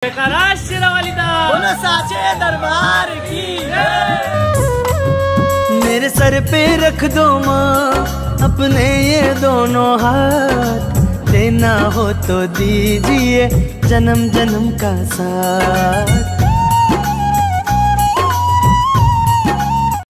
दरबार की मेरे सर पे रख दो माँ अपने ये दोनों हाथ, देना हो तो दीजिए जन्म जन्म का साथ।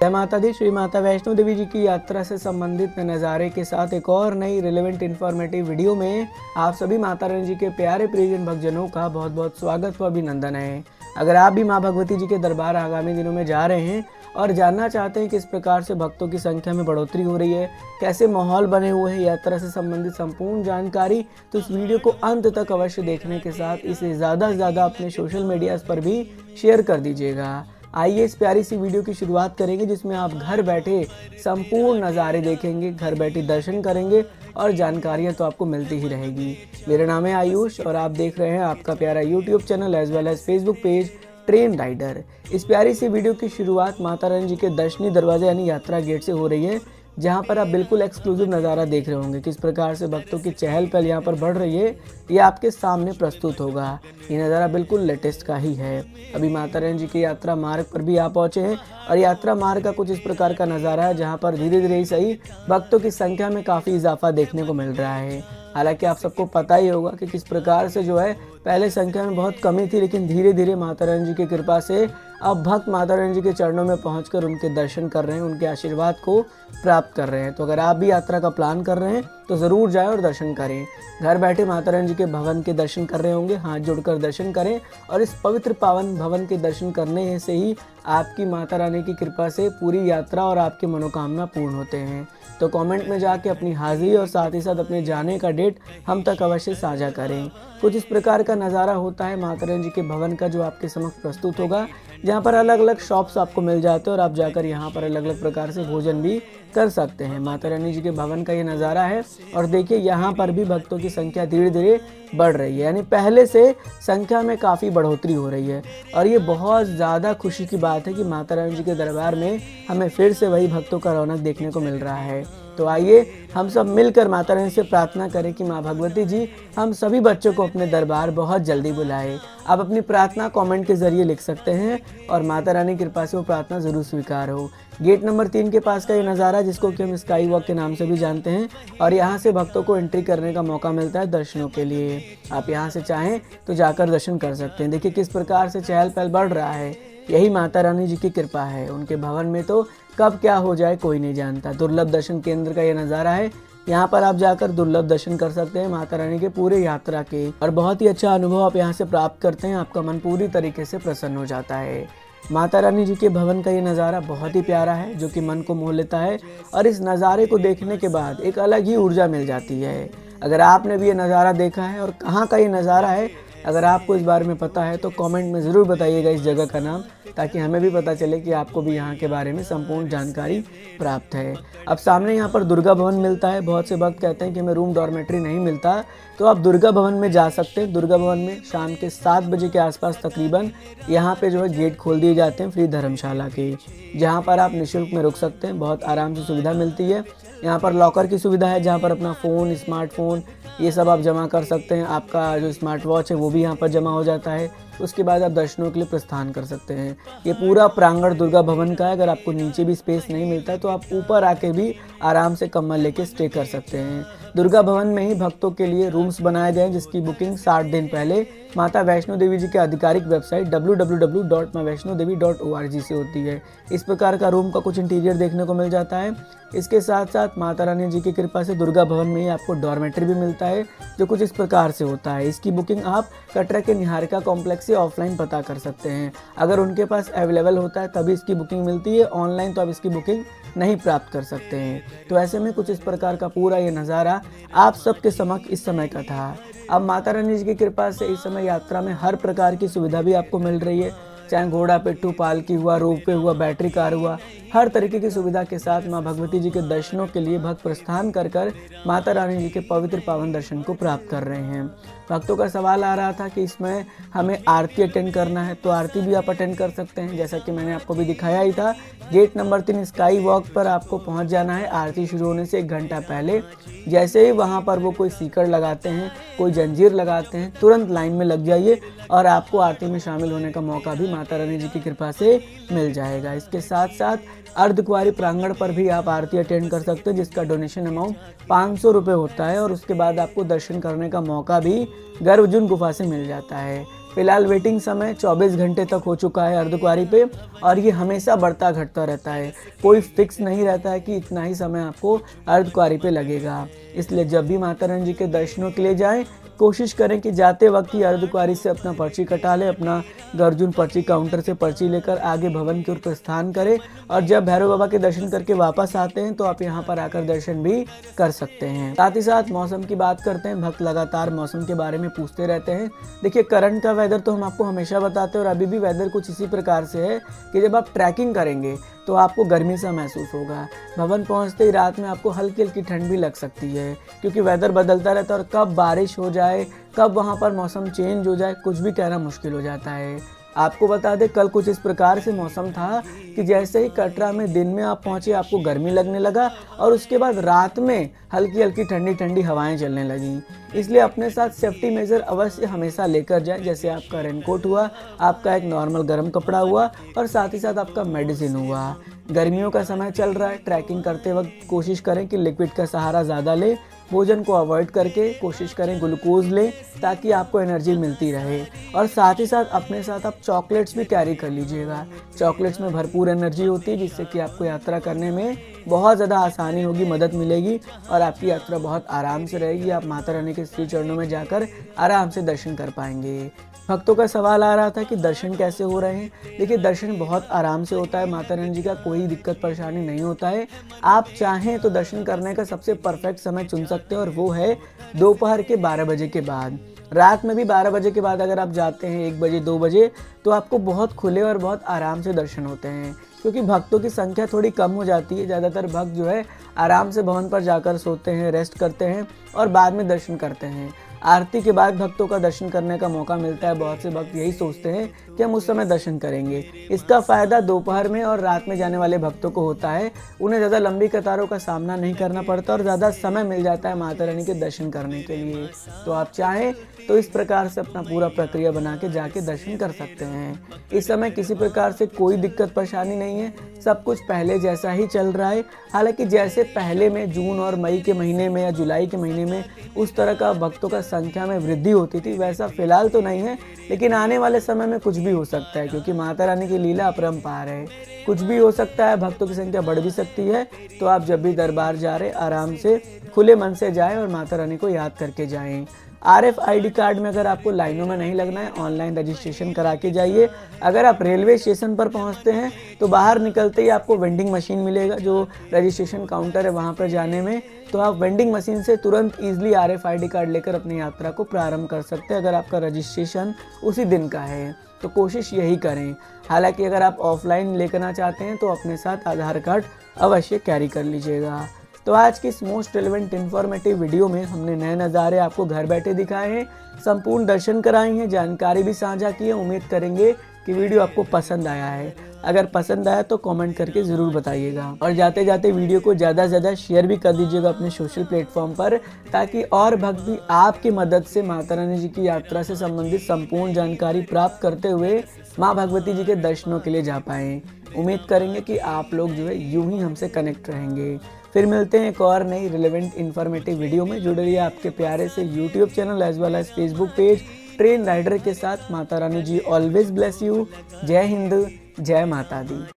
जय माता दी। श्री माता वैष्णो देवी जी की यात्रा से संबंधित नज़ारे के साथ एक और नई रिलेवेंट इन्फॉर्मेटिव वीडियो में आप सभी माता रानी जी के प्यारे प्रियजन भक्तजनों का बहुत बहुत स्वागत व अभिनंदन है। अगर आप भी माँ भगवती जी के दरबार आगामी दिनों में जा रहे हैं और जानना चाहते हैं किस प्रकार से भक्तों की संख्या में बढ़ोतरी हो रही है, कैसे माहौल बने हुए हैं, यात्रा से संबंधित संपूर्ण जानकारी, तो इस वीडियो को अंत तक अवश्य देखने के साथ इसे ज़्यादा से ज़्यादा अपने सोशल मीडियाज़ पर भी शेयर कर दीजिएगा। आइए इस प्यारी सी वीडियो की शुरुआत करेंगे जिसमें आप घर बैठे संपूर्ण नज़ारे देखेंगे, घर बैठे दर्शन करेंगे और जानकारियाँ तो आपको मिलती ही रहेगी। मेरा नाम है आयुष और आप देख रहे हैं आपका प्यारा YouTube channel as well as Facebook page train rider. इस प्यारी सी वीडियो की शुरुआत माता रानी जी के दर्शनी दरवाजे यानी यात्रा गेट से हो रही है, जहाँ पर आप बिल्कुल एक्सक्लूसिव नज़ारा देख रहे होंगे। किस प्रकार से भक्तों की चहल पहल यहाँ पर बढ़ रही है ये आपके सामने प्रस्तुत होगा। ये नज़ारा बिल्कुल लेटेस्ट का ही है। अभी माता रानी जी के यात्रा मार्ग पर भी आप पहुँचे हैं और यात्रा मार्ग का कुछ इस प्रकार का नज़ारा है जहाँ पर धीरे धीरे ही सही भक्तों की संख्या में काफ़ी इजाफा देखने को मिल रहा है। हालांकि आप सबको पता ही होगा कि किस प्रकार से जो है पहले संख्या में बहुत कमी थी, लेकिन धीरे धीरे माता रानी जी की कृपा से अब भक्त माता रानी जी के चरणों में पहुंचकर उनके दर्शन कर रहे हैं, उनके आशीर्वाद को प्राप्त कर रहे हैं। तो अगर आप भी यात्रा का प्लान कर रहे हैं तो ज़रूर जाएं और दर्शन करें। घर बैठे माता रानी जी के भवन के दर्शन कर रहे होंगे, हाथ जोड़कर दर्शन करें और इस पवित्र पावन भवन के दर्शन करने से ही आपकी माता रानी की कृपा से पूरी यात्रा और आपकी मनोकामना पूर्ण होते हैं। तो कमेंट में जाके अपनी हाजिरी और साथ ही साथ अपने जाने का डेट हम तक अवश्य साझा करें। कुछ इस प्रकार का नज़ारा होता है माता रानी जी के भवन का जो आपके समक्ष प्रस्तुत होगा, जहाँ पर अलग अलग शॉप्स आपको मिल जाते हैं और आप जाकर यहाँ पर अलग अलग प्रकार से भोजन भी कर सकते हैं। माता रानी जी के भवन का ये नज़ारा है और देखिए यहाँ पर भी भक्तों की संख्या धीरे धीरे बढ़ रही है, यानी पहले से संख्या में काफ़ी बढ़ोतरी हो रही है और ये बहुत ज़्यादा खुशी की बात है कि माता रानी जी के दरबार में हमें फिर से वही भक्तों का रौनक देखने को मिल रहा है। तो आइए हम सब मिलकर माता रानी से प्रार्थना करें कि माँ भगवती जी हम सभी बच्चों को अपने दरबार बहुत जल्दी बुलाए। आप अपनी प्रार्थना कमेंट के जरिए लिख सकते हैं और माता रानी की कृपा से वो प्रार्थना ज़रूर स्वीकार हो। गेट नंबर 3 के पास का ये नज़ारा जिसको कि हम स्काई वॉक के नाम से भी जानते हैं और यहाँ से भक्तों को एंट्री करने का मौका मिलता है दर्शनों के लिए। आप यहाँ से चाहें तो जाकर दर्शन कर सकते हैं। देखिए किस प्रकार से चहल पहल बढ़ रहा है, यही माता रानी जी की कृपा है। उनके भवन में तो कब क्या हो जाए कोई नहीं जानता। दुर्लभ दर्शन केंद्र का ये नज़ारा है, यहाँ पर आप जाकर दुर्लभ दर्शन कर सकते हैं माता रानी के पूरे यात्रा के और बहुत ही अच्छा अनुभव आप यहाँ से प्राप्त करते हैं। आपका मन पूरी तरीके से प्रसन्न हो जाता है। माता रानी जी के भवन का ये नज़ारा बहुत ही प्यारा है जो कि मन को मोह लेता है और इस नज़ारे को देखने के बाद एक अलग ही ऊर्जा मिल जाती है। अगर आपने भी ये नज़ारा देखा है और कहाँ का ये नज़ारा है, अगर आपको इस बारे में पता है तो कमेंट में ज़रूर बताइएगा इस जगह का नाम, ताकि हमें भी पता चले कि आपको भी यहाँ के बारे में संपूर्ण जानकारी प्राप्त है। अब सामने यहाँ पर दुर्गा भवन मिलता है। बहुत से भक्त कहते हैं कि हमें रूम डॉर्मेट्री नहीं मिलता, तो आप दुर्गा भवन में जा सकते हैं। दुर्गा भवन में शाम के 7 बजे के आसपास तकरीबन यहाँ पे जो है गेट खोल दिए जाते हैं फ्री धर्मशाला के, जहाँ पर आप निःशुल्क में रुक सकते हैं। बहुत आराम से सुविधा मिलती है। यहाँ पर लॉकर की सुविधा है जहाँ पर अपना फ़ोन, स्मार्टफोन ये सब आप जमा कर सकते हैं। आपका जो स्मार्ट वॉच है वो भी यहाँ पर जमा हो जाता है। उसके बाद आप दर्शनों के लिए प्रस्थान कर सकते हैं। ये पूरा प्रांगण दुर्गा भवन का है। अगर आपको नीचे भी स्पेस नहीं मिलता है तो आप ऊपर आके भी आराम से कम्बल लेके स्टे कर सकते हैं। दुर्गा भवन में ही भक्तों के लिए रूम्स बनाए गए हैं जिसकी बुकिंग 60 दिन पहले माता वैष्णो देवी जी के आधिकारिक वेबसाइट www.maavaishnodevi.org से होती है। इस प्रकार का रूम का कुछ इंटीरियर देखने को मिल जाता है। इसके साथ साथ माता रानी जी की कृपा से दुर्गा भवन में ही आपको डॉर्मेट्री भी मिलता है जो कुछ इस प्रकार से होता है। इसकी बुकिंग आप कटरा के निहारिका कॉम्प्लेक्स से ऑफलाइन पता कर सकते हैं। अगर उनके पास अवेलेबल होता है तभी इसकी बुकिंग मिलती है, ऑनलाइन तो आप इसकी बुकिंग नहीं प्राप्त कर सकते हैं। तो ऐसे में कुछ इस प्रकार का पूरा ये नज़ारा आप सबके समक्ष इस समय का था। अब माता रानी जी की कृपा से इस समय यात्रा में हर प्रकार की सुविधा भी आपको मिल रही है, चाहे घोड़ा पिट्ठू पालकी हुआ, रोपवे हुआ, बैटरी कार हुआ, हर तरीके की सुविधा के साथ माँ भगवती जी के दर्शनों के लिए भक्त प्रस्थान कर माता रानी जी के पवित्र पावन दर्शन को प्राप्त कर रहे हैं। भक्तों का सवाल आ रहा था कि इसमें हमें आरती अटेंड करना है, तो आरती भी आप अटेंड कर सकते हैं। जैसा कि मैंने आपको भी दिखाया ही था, गेट नंबर 3 स्काई वॉक पर आपको पहुंच जाना है आरती शुरू होने से 1 घंटा पहले। जैसे ही वहां पर वो कोई सीकड़ लगाते हैं, कोई जंजीर लगाते हैं, तुरंत लाइन में लग जाइए और आपको आरती में शामिल होने का मौका भी माता रानी जी की कृपा से मिल जाएगा। इसके साथ साथ अर्धकुंवारी प्रांगण पर भी आप आरती अटेंड कर सकते हैं, जिसका डोनेशन अमाउंट 500 रुपये होता है और उसके बाद आपको दर्शन करने का मौका भी गर्भजून गुफा से मिल जाता है। फिलहाल वेटिंग समय 24 घंटे तक हो चुका है अर्धकुंवारी पे और ये हमेशा बढ़ता घटता रहता है। कोई फिक्स नहीं रहता है कि इतना ही समय आपको अर्धकुंवारी पे लगेगा। इसलिए जब भी माता रानी जी के दर्शनों के लिए जाएं, कोशिश करें कि जाते वक्त ही अर्धकुंवारी से अपना पर्ची कटा लें, अपना गर्भजून पर्ची काउंटर से पर्ची लेकर आगे भवन की ओर प्रस्थान करें और जब भैरव बाबा के दर्शन करके वापस आते हैं तो आप यहाँ पर आकर दर्शन भी कर सकते हैं। साथ ही साथ मौसम की बात करते हैं। भक्त लगातार मौसम के बारे में पूछते रहते हैं। देखिए, करंट का वेदर तो हम आपको हमेशा बताते हैं और अभी भी वेदर कुछ इसी प्रकार से है कि जब आप ट्रैकिंग करेंगे तो आपको गर्मी सा महसूस होगा। भवन पहुंचते ही रात में आपको हल्की हल्की ठंड भी लग सकती है, क्योंकि वेदर बदलता रहता है और कब बारिश हो जाए, कब वहां पर मौसम चेंज हो जाए, कुछ भी कहना मुश्किल हो जाता है। आपको बता दें, कल कुछ इस प्रकार से मौसम था कि जैसे ही कटरा में दिन में आप पहुंचे आपको गर्मी लगने लगा और उसके बाद रात में हल्की हल्की ठंडी ठंडी हवाएं चलने लगीं। इसलिए अपने साथ सेफ्टी मेजर अवश्य हमेशा लेकर जाएं, जैसे आपका रेनकोट हुआ, आपका एक नॉर्मल गर्म कपड़ा हुआ और साथ ही साथ आपका मेडिसिन हुआ। गर्मियों का समय चल रहा है, ट्रैकिंग करते वक्त कोशिश करें कि लिक्विड का सहारा ज़्यादा लें, भोजन को अवॉइड करके कोशिश करें ग्लूकोज लें ताकि आपको एनर्जी मिलती रहे और साथ ही साथ अपने साथ आप चॉकलेट्स भी कैरी कर लीजिएगा। चॉकलेट्स में भरपूर एनर्जी होती है, जिससे कि आपको यात्रा करने में बहुत ज़्यादा आसानी होगी, मदद मिलेगी और आपकी यात्रा बहुत आराम से रहेगी। आप माता रानी के श्री चरणों में जाकर आराम से दर्शन कर पाएंगे। भक्तों का सवाल आ रहा था कि दर्शन कैसे हो रहे हैं। देखिए, दर्शन बहुत आराम से होता है, माता रानी जी का कोई दिक्कत परेशानी नहीं होता है। आप चाहें तो दर्शन करने का सबसे परफेक्ट समय चुन सकते हैं और वो है दोपहर के 12 बजे के बाद। रात में भी 12 बजे के बाद अगर आप जाते हैं 1 बजे 2 बजे तो आपको बहुत खुले और बहुत आराम से दर्शन होते हैं, क्योंकि भक्तों की संख्या थोड़ी कम हो जाती है। ज़्यादातर भक्त जो है आराम से भवन पर जाकर सोते हैं, रेस्ट करते हैं और बाद में दर्शन करते हैं। आरती के बाद भक्तों का दर्शन करने का मौका मिलता है। बहुत से भक्त यही सोचते हैं कि हम उस समय दर्शन करेंगे। इसका फ़ायदा दोपहर में और रात में जाने वाले भक्तों को होता है। उन्हें ज़्यादा लंबी कतारों का सामना नहीं करना पड़ता और ज़्यादा समय मिल जाता है माता रानी के दर्शन करने के लिए। तो आप चाहें तो इस प्रकार से अपना पूरा प्रक्रिया बना के जाके दर्शन कर सकते हैं। इस समय किसी प्रकार से कोई दिक्कत परेशानी नहीं है, सब कुछ पहले जैसा ही चल रहा है। हालांकि जैसे पहले में जून और मई के महीने में या जुलाई के महीने में उस तरह का भक्तों का संख्या में वृद्धि होती थी, वैसा फिलहाल तो नहीं है, लेकिन आने वाले समय में कुछ भी हो सकता है, क्योंकि माता रानी की लीला अपरंपार है। कुछ भी हो सकता है, भक्तों की संख्या बढ़ भी सकती है। तो आप जब भी दरबार जा रहे आराम से खुले मन से जाएं और माता रानी को याद करके जाएं। RFID कार्ड में अगर आपको लाइनों में नहीं लगना है, ऑनलाइन रजिस्ट्रेशन करा के जाइए। अगर आप रेलवे स्टेशन पर पहुंचते हैं तो बाहर निकलते ही आपको वेंडिंग मशीन मिलेगा, जो रजिस्ट्रेशन काउंटर है वहां पर जाने में, तो आप वेंडिंग मशीन से तुरंत ईजिली RFID कार्ड लेकर अपनी यात्रा को प्रारंभ कर सकते हैं। अगर आपका रजिस्ट्रेशन उसी दिन का है तो कोशिश यही करें। हालांकि अगर आप ऑफलाइन लेकर चाहते हैं तो अपने साथ आधार कार्ड अवश्य कैरी कर लीजिएगा। तो आज की इस मोस्ट रेलेवेंट इन्फॉर्मेटिव वीडियो में हमने नए नज़ारे आपको घर बैठे दिखाए हैं, संपूर्ण दर्शन कराए हैं, जानकारी भी साझा की है। उम्मीद करेंगे कि वीडियो आपको पसंद आया है। अगर पसंद आया तो कमेंट करके ज़रूर बताइएगा और जाते जाते वीडियो को ज़्यादा से ज़्यादा शेयर भी कर दीजिएगा अपने सोशल प्लेटफॉर्म पर, ताकि और भक्त भी आपकी मदद से माता रानी जी की यात्रा से संबंधित संपूर्ण जानकारी प्राप्त करते हुए माँ भगवती जी के दर्शनों के लिए जा पाएँ। उम्मीद करेंगे कि आप लोग जो है यूं ही हमसे कनेक्ट रहेंगे। फिर मिलते हैं एक और नई रिलेवेंट इन्फॉर्मेटिव वीडियो में। जुड़े रहिए आपके प्यारे से YouTube channel as well as Facebook page train rider के साथ। Mata Rani ji always bless you. जय हिंद, जय माता दी।